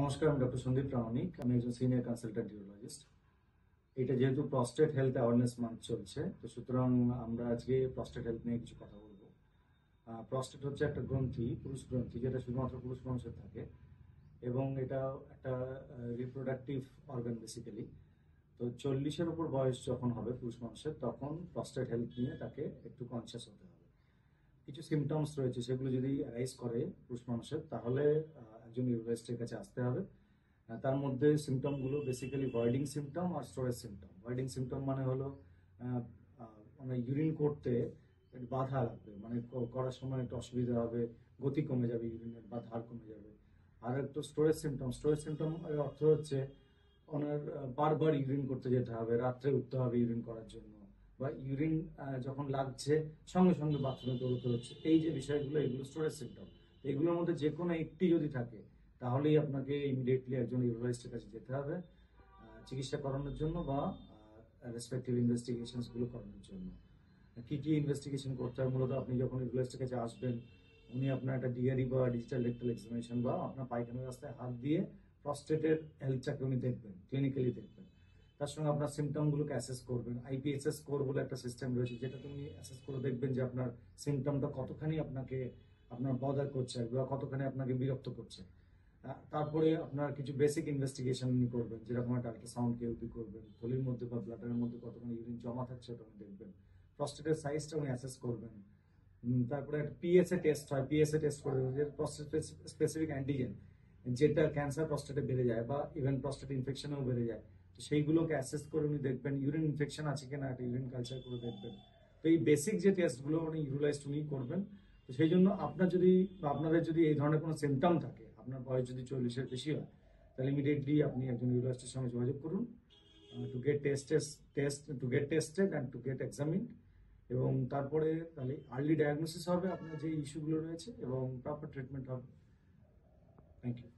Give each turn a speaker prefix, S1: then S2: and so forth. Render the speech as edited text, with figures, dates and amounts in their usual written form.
S1: নমস্কার, আমি ডক্টর সন্দীপ প্রামাণিক। আমি একজন সিনিয়র কনসালটেন্ট ইউরোলজিস্ট। এটা যেহেতু প্রস্টেট হেলথ অ্যাওয়ারনেস মান্থ চলছে, তো সুতরাং আমরা আজকে প্রস্টেট হেলথ নিয়ে কিছু কথা বলবো। প্রস্টেট হচ্ছে একটা গ্রন্থি, পুরুষ গ্রন্থি, যেটা শুধুমাত্র পুরুষ মানুষের থাকে এবং এটা একটা রিপ্রোডাক্টিভ অর্গান বেসিক্যালি। তো 40-এর উপর বয়স যখন হবে পুরুষ মানুষের, তখন প্রস্টেট হেলথ নিয়ে তাকে একটু কনসিয়াস হতে হবে। কিছু সিমটমস রয়েছে, সেগুলো যদি অ্যারাইজ করে পুরুষ মানুষের, তাহলে একজন ইউরোলজিস্টের কাছে আসতে হবে। তার মধ্যে সিমটমগুলো বেসিক্যালি ভয়েডিং সিমটম আর স্টোরেজ সিমটম। ভয়েডিং সিমটম মানে হলো মানে ইউরিন করতে একটু বাধা লাগবে, মানে করার সময় একটু অসুবিধা হবে, গতি কমে যাবে ইউরিনের বা ধার কমে যাবে। আর একটু স্টোরেজ সিমটম, স্টোরেজ সিমটম এর অর্থ হচ্ছে ওনার বারবার ইউরিন করতে যেতে হবে, রাত্রে উঠতে হবে ইউরিন করার জন্য, বা ইউরিন যখন লাগছে সঙ্গে সঙ্গে বাথরুমে দৌড়তে হচ্ছে। এই যে বিষয়গুলো, এগুলো স্টোরেজ সিমটম। এগুলোর মধ্যে যে কোনো একটি যদি থাকে, তাহলেই আপনাকে ইমিডিয়েটলি একজন ইউরোলজিস্টের কাছে যেতে হবে চিকিৎসা করানোর জন্য বা রেসপেক্টিভ ইনভেস্টিগেশনস গুলো করানোর জন্য। কি কি ইনভেস্টিগেশন করতে হয়? মূলত আপনি যখন ইউরোলজিস্টের কাছে আসবেন, উনি আপনার একটা ডিআরই বা ডিজিটাল রেক্টাল এক্সামিনেশন বা আপনার পায়খানার রাস্তায় হাত দিয়ে প্রস্টেটের হেলথটাকে উনি দেখবেন, ক্লিনিক্যালি দেখবেন। তার সঙ্গে আপনার সিমটম গুলোকে অ্যাসেস করবেন। আইপিএসএস স্কোর বলে একটা সিস্টেম রয়েছে, যেটা তুমি অ্যাসেস করে দেখবেন যে আপনার সিমটমটা কতখানি আপনাকে আপনার বদার করছে বা কতখানি আপনাকে বিরক্ত করছে। তারপরে আপনার কিছু বেসিক ইনভেস্টিগেশন উনি করবেন, যেরকম একটা আল্ট্রাসাউন্ড কেউপি করবেন, থলির মধ্যে বা ব্লাডারের মধ্যে কতখানি ইউরিন জমা থাকছে ওটা উনি দেখবেন। প্রস্টেটের সাইজটা উনি অ্যাসেস করবেন। তারপরে একটা পিএসএ টেস্ট হয়, পিএসএ টেস্ট করে যে প্রস্টেট স্পেসিফিক অ্যান্টিজেন, যেটা ক্যান্সার প্রস্টেটে বেড়ে যায় বা ইভেন প্রস্টেট ইনফেকশনেও বেড়ে যায়, তো সেইগুলোকে অ্যাসেস করে উনি দেখবেন। ইউরিন ইনফেকশন আছে কিনা একটা ইউরিন কালচার করে দেখবেন। তো এই বেসিক যে টেস্টগুলো উনি ইউরোলাইজড উনি করবেন। তো সেই জন্য আপনার যদি বা আপনাদের যদি এই ধরনের কোনো সিমটম থাকে, আপনার বয়স যদি 40-এর বেশি হয়, তাহলে ইমিডিয়েটলি আপনি একজন ইউরোলজিস্টের সঙ্গে যোগাযোগ করুন to get tested and to get examined. এবং তারপরে তাহলে আর্লি ডায়াগনোসিস হবে আপনার যে ইস্যুগুলো রয়েছে এবং প্রপার ট্রিটমেন্ট হবে। Thank you.